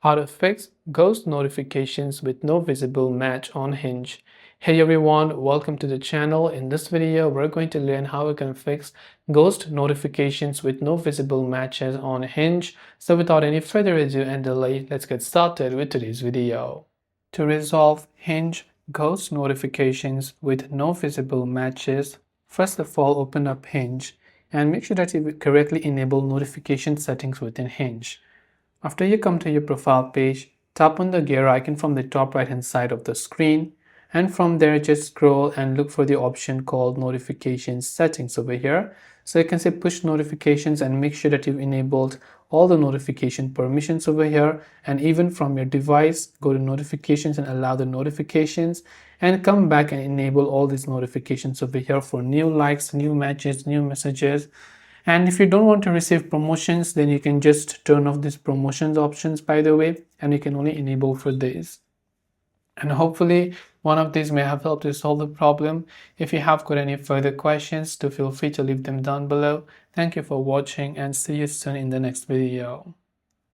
How to fix ghost notifications with no visible match on Hinge. Hey everyone, welcome to the channel. In this video, we're going to learn how we can fix ghost notifications with no visible matches on Hinge. So without any further ado and delay, let's get started with today's video. To resolve Hinge ghost notifications with no visible matches, first of all, open up Hinge and make sure that you correctly enable notification settings within Hinge. After you come to your profile page, tap on the gear icon from the top right hand side of the screen, and from there just scroll and look for the option called notifications settings over here. So you can say push notifications and make sure that you've enabled all the notification permissions over here, and even from your device go to notifications and allow the notifications, and come back and enable all these notifications over here for new likes, new matches, new messages. And if you don't want to receive promotions, then you can just turn off these promotions options, by the way, and you can only enable for these. And hopefully one of these may have helped you solve the problem. If you have got any further questions, do feel free to leave them down below. Thank you for watching and see you soon in the next video.